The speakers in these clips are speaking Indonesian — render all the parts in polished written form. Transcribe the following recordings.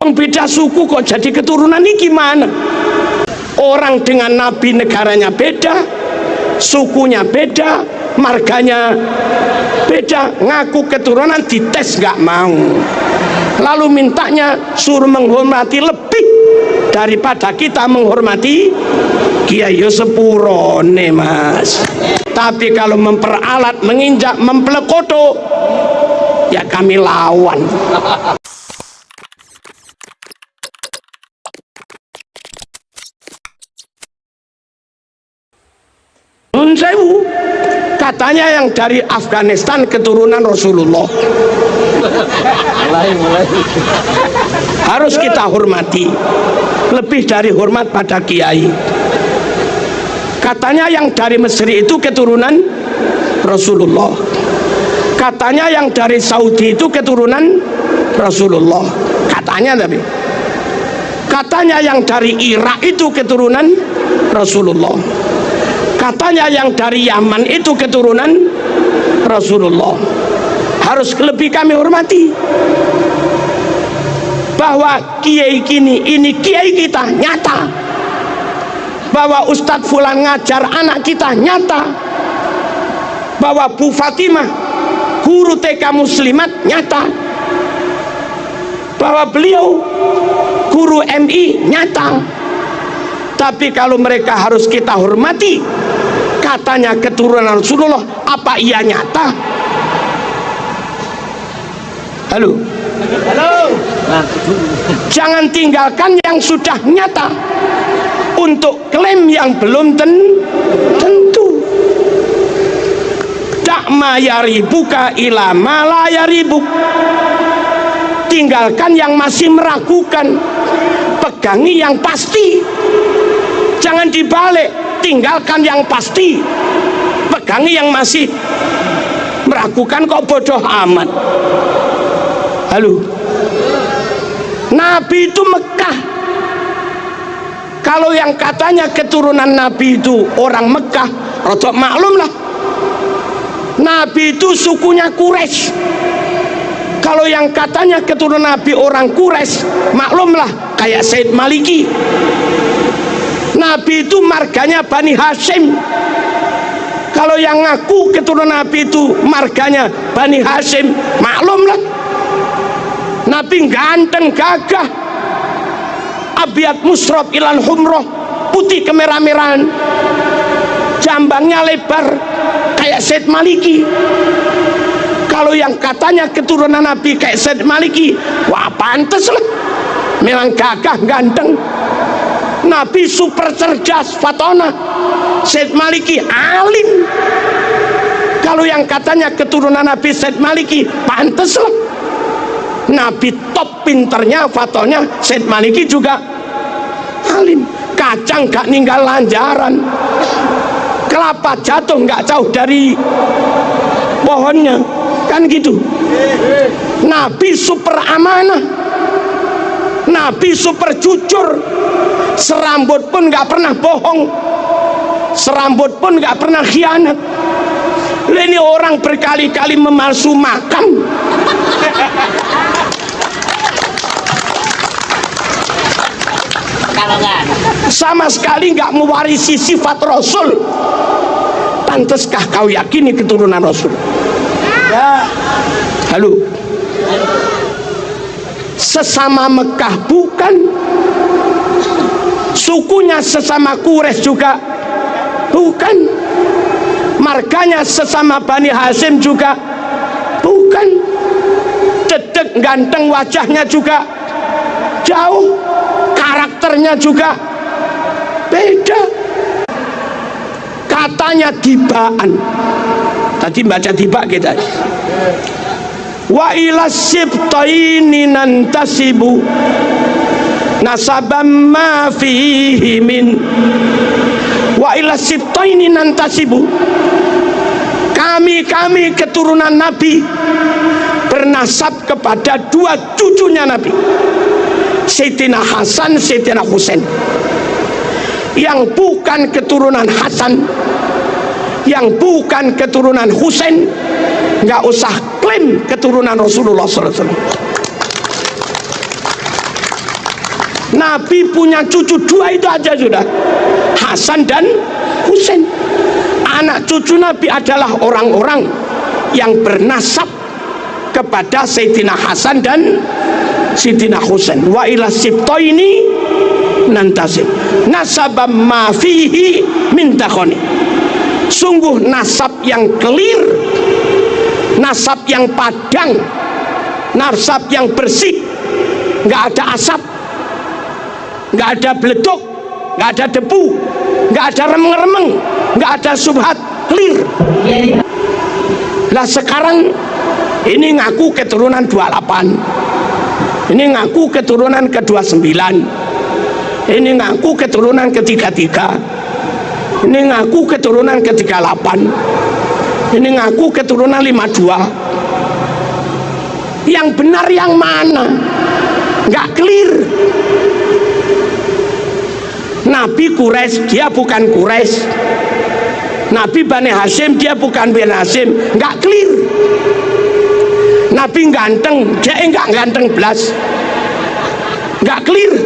Wong beda suku kok jadi keturunan ini gimana? Orang dengan Nabi negaranya beda, sukunya beda, marganya beda, ngaku keturunan dites nggak mau. Lalu mintanya suruh menghormati lebih daripada kita menghormati kiai. Yo sepurone mas. Tapi kalau memperalat, menginjak, mempelekoto, ya kami lawan. Nun sewu, katanya yang dari Afghanistan keturunan Rasulullah. Harus kita hormati, lebih dari hormat pada kiai. Katanya yang dari Mesir itu keturunan Rasulullah. Katanya yang dari Saudi itu keturunan Rasulullah. Katanya, tapi katanya yang dari Irak itu keturunan Rasulullah. Katanya yang dari Yaman itu keturunan Rasulullah. Harus lebih kami hormati. Bahwa kiai ini kiai kita nyata. Bahwa Ustadz Fulan ngajar anak kita nyata. Bahwa Bu Fatimah guru TK Muslimat nyata. Bahwa beliau guru MI nyata. Tapi kalau mereka harus kita hormati, katanya keturunan Rasulullah, apa iya nyata? Halo? Halo? Jangan tinggalkan yang sudah nyata untuk klaim yang belum tentu. Dakma yaribuka ila ma yaribuk. Tinggalkan yang masih meragukan, pegangi yang pasti. Jangan dibalik, tinggalkan yang pasti, pegangi yang masih meragukan. Kok bodoh amat. Halo, Nabi itu Mekah. Kalau yang katanya keturunan Nabi itu orang Mekah, rodok maklum lah, Nabi itu sukunya Quraisy. Kalau yang katanya keturunan Nabi orang Quraisy, maklumlah kayak Said Maliki. Nabi itu marganya Bani Hashim. Kalau yang ngaku keturunan Nabi itu marganya Bani Hashim, maklumlah Nabi ganteng gagah, abiat musrob ilan humroh, putih kemerah-merahan, jambangnya lebar kayak Said Maliki. Kalau yang katanya keturunan Nabi kayak Said Maliki, wah pantes lah, memang gagah ganteng. Nabi super cerdas, fatona. Said Maliki alim. Kalau yang katanya keturunan Nabi Said Maliki, pantes lah, Nabi top pinternya, fatonya. Said Maliki juga alim. Kacang gak ninggal lanjaran, kelapa jatuh gak jauh dari pohonnya, kan gitu. Nabi super amanah, Nabi super jujur, serambut pun gak pernah bohong, serambut pun gak pernah khianat. Ini orang berkali-kali memalsu makam. Sama sekali gak mewarisi sifat Rasul. Panteskah kau yakini keturunan Rasul? Ya. Halo, sesama Mekah bukan, sukunya sesama Quraisy juga bukan, marganya sesama Bani Hashim juga bukan, dedek ganteng wajahnya juga jauh, karakternya juga beda. Katanya dibaan, tadi baca tiba kita. Wa ila sibtaini nantasibu nasabam ma fihi min. Wa ila sibtaini nantasibu, kami keturunan Nabi bernasab kepada dua cucunya Nabi, Sayyidina Hasan, Sayyidina Husain. Yang bukan keturunan Hasan, yang bukan keturunan Husain, nggak usah klaim keturunan Rasulullah SAW. Nabi punya cucu dua itu aja sudah, Hasan dan Husain. Anak cucu Nabi adalah orang-orang yang bernasab kepada Sayyidina Hasan dan Sayyidina Husain. Wa ila sibtaini nantasib nasabam ma fihi min takhoni. Sungguh nasab yang clear, nasab yang padang, nasab yang bersih, nggak ada asap, nggak ada beleduk, nggak ada debu, nggak ada remeng-remeng, nggak ada subhat, clear. Lah sekarang ini ngaku keturunan 28, ini ngaku keturunan ke-29, ini ngaku keturunan ke-33, ini ngaku keturunan ke-38, ini ngaku keturunan 52. Yang benar yang mana? Nggak clear. Nabi Quraisy, dia bukan Quraisy. Nabi Bani Hashim, dia bukan Bani Hashim. Nggak clear. Nabi ganteng, dia enggak ganteng belas. Nggak clear.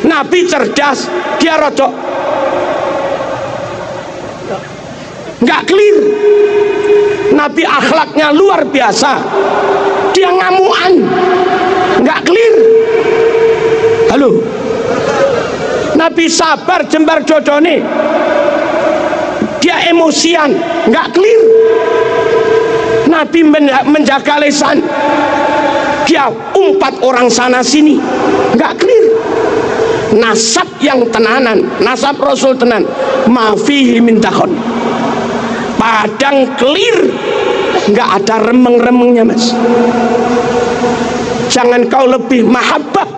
Nabi cerdas, dia rodok. Nggak clear. Nabi akhlaknya luar biasa, dia ngamuan. Nggak clear. Halo. Nabi sabar jembar dodone, dia emosian. Nggak clear. Nabi menjaga lisan, dia umpat orang sana sini. Nggak clear. Nasab yang tenanan, nasab Rasul tenan, mafihi min takhon, padang clear, nggak ada remeng-remengnya mas. Jangan kau lebih mahabbah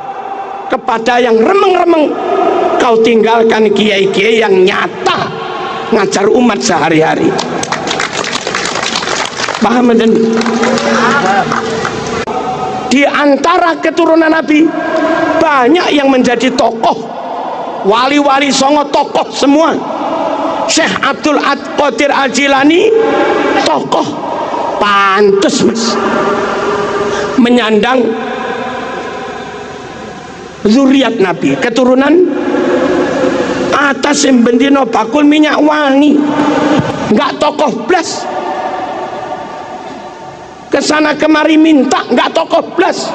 kepada yang remeng-remeng, kau tinggalkan kiai-kiai yang nyata ngajar umat sehari-hari. Paham dan di antara keturunan Nabi banyak yang menjadi tokoh, wali-wali songo tokoh semua. Syekh Abdul Qadir Al-Jilani tokoh, pantes mas menyandang zuriat Nabi, keturunan atas yang bendino bakul minyak wangi. Nggak tokoh blas, kesana kemari minta, nggak tokoh blas.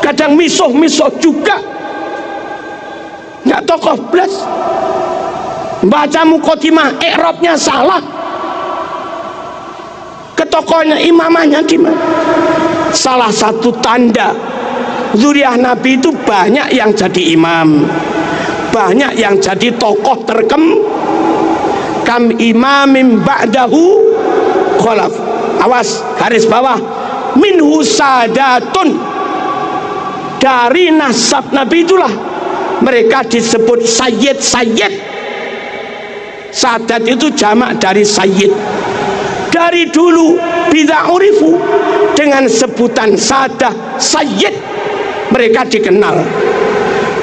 Kadang misuh-misuh juga, nggak tokoh blas. Baca mukotimah i'rabnya salah, ke tokohnya imamahnya gimana. Salah satu tanda zuriat Nabi itu banyak yang jadi imam, banyak yang jadi tokoh kam imamim ba'dahu khalaf. Awas, garis bawah, minhu sadatun, dari nasab Nabi itulah mereka disebut sayyid. Sadat itu jamak dari sayyid. Dari dulu bid'a urifu, dengan sebutan sadah sayyid mereka dikenal.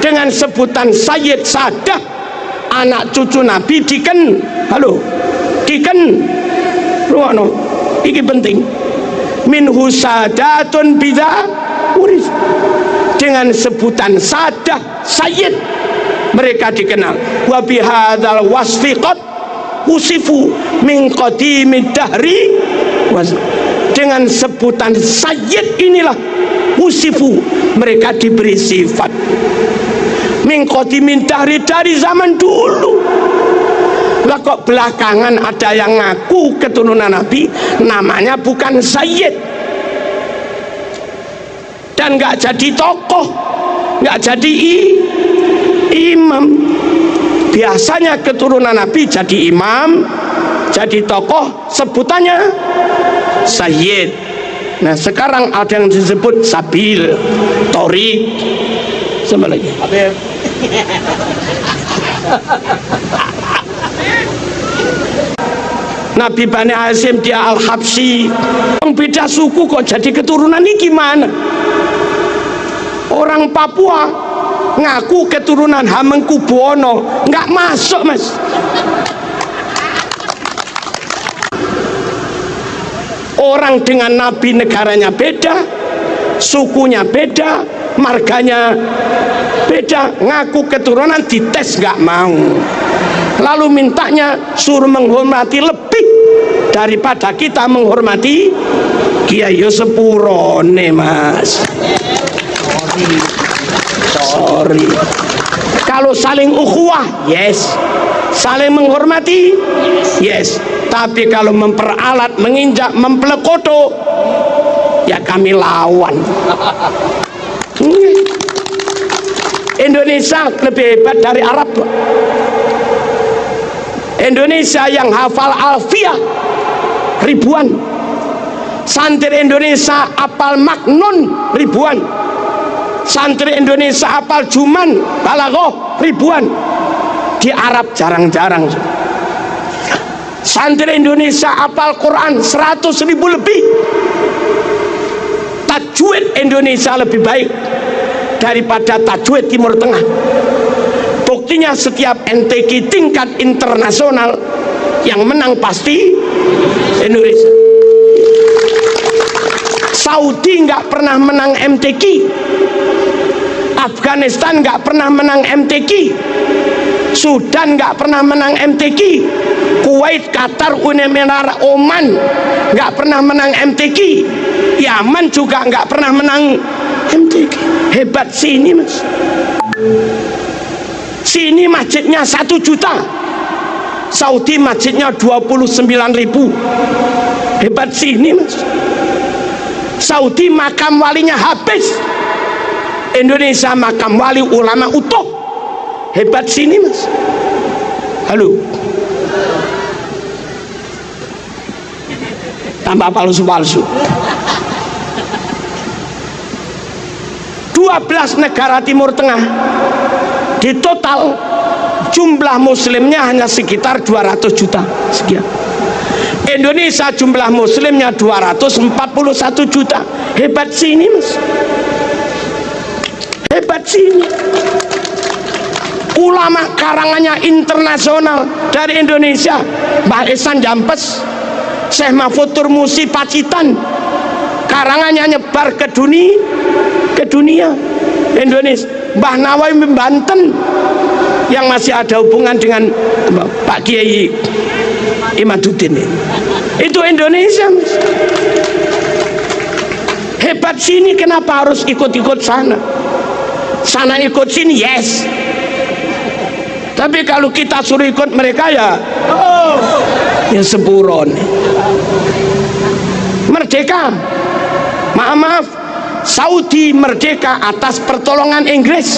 Dengan sebutan sayyid sadah, anak cucu Nabi ruano, ini penting. Minhu sadatun bid'a urif, dengan sebutan sadah sayyid mereka dikenal. Wa bihadzal wasfi qad usifu min qadimid dahri, dengan sebutan sayyid inilah usifu mereka diberi sifat min qadimid dahri, dari zaman dulu. Lah kok belakangan ada yang ngaku keturunan Nabi namanya bukan sayyid dan nggak jadi tokoh, nggak jadi imam. Biasanya keturunan Nabi jadi imam, jadi tokoh, sebutannya sayyid. Nah sekarang ada yang disebut sabil, torik, sama lagi Nabi Bani Hashim, dia Al-Habsyi, beda suku kok jadi keturunan ini gimana? Orang Papua ngaku keturunan Hamengkubuwono, nggak masuk mas. Orang dengan Nabi negaranya beda, sukunya beda, marganya beda, ngaku keturunan, dites nggak mau, lalu mintanya suruh menghormati lebih daripada kita menghormati kiai. Yo sepurone mas, sorry. Kalau saling ukhuwah, yes. Saling menghormati, yes. Tapi kalau memperalat, menginjak, mempelekoto, ya kami lawan. Indonesia lebih hebat dari Arab. Indonesia yang hafal alfiah ribuan, santri Indonesia hafal maknun ribuan, santri Indonesia hafal juman balaghah ribuan. Di Arab jarang-jarang. Santri Indonesia hafal Quran 100.000 lebih. Tajwid Indonesia lebih baik daripada tajwid Timur Tengah. Buktinya setiap MTQ tingkat internasional yang menang pasti Indonesia. Saudi nggak pernah menang MTQ, Afghanistan nggak pernah menang MTQ, Sudan nggak pernah menang MTQ, Kuwait, Qatar, Uni Emirat, Oman nggak pernah menang MTQ, Yaman juga nggak pernah menang MTQ. Hebat sini mas. Sini masjidnya 1 juta, Saudi masjidnya 29.000. Hebat sini mas. Saudi makam walinya habis, Indonesia makam wali ulama utuh. Hebat sini mas. Halo, tambah palsu-palsu. 12 negara Timur Tengah di total jumlah muslimnya hanya sekitar 200 juta sekian. Indonesia jumlah muslimnya 241 juta. Hebat sini mas. Hebat sini. Ulama karangannya internasional dari Indonesia, Mbah Ihsan Jampes, Syekh Mahfud Turmusi Pacitan, karangannya nyebar ke dunia. Indonesia, Mbah Nawawi Banten yang masih ada hubungan dengan Pak Kiai Imaduddin, itu Indonesia mas. Hebat sini, kenapa harus ikut-ikut sana? Sana ikut sini yes, tapi kalau kita suruh ikut mereka ya ya sepuron. Merdeka, maaf, Saudi merdeka atas pertolongan Inggris.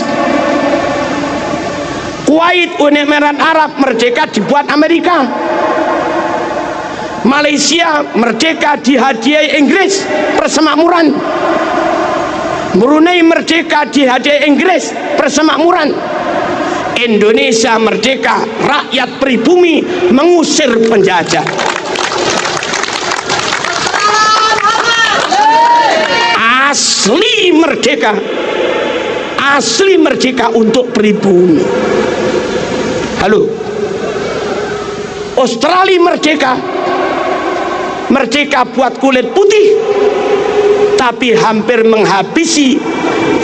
Kuwait, Uni Emirat Arab merdeka dibuat Amerika. Malaysia merdeka dihadiahi Inggris persemakmuran. Brunei merdeka dihadiahi Inggris persemakmuran. Indonesia merdeka, rakyat pribumi mengusir penjajah. Asli merdeka, asli merdeka untuk pribumi. Halo, Australia merdeka, merdeka buat kulit putih, tapi hampir menghabisi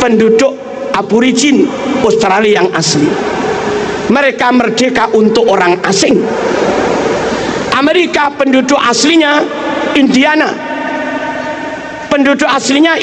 penduduk aborigin Australia yang asli. Mereka merdeka untuk orang asing. Amerika penduduk aslinya Indiana, penduduk aslinya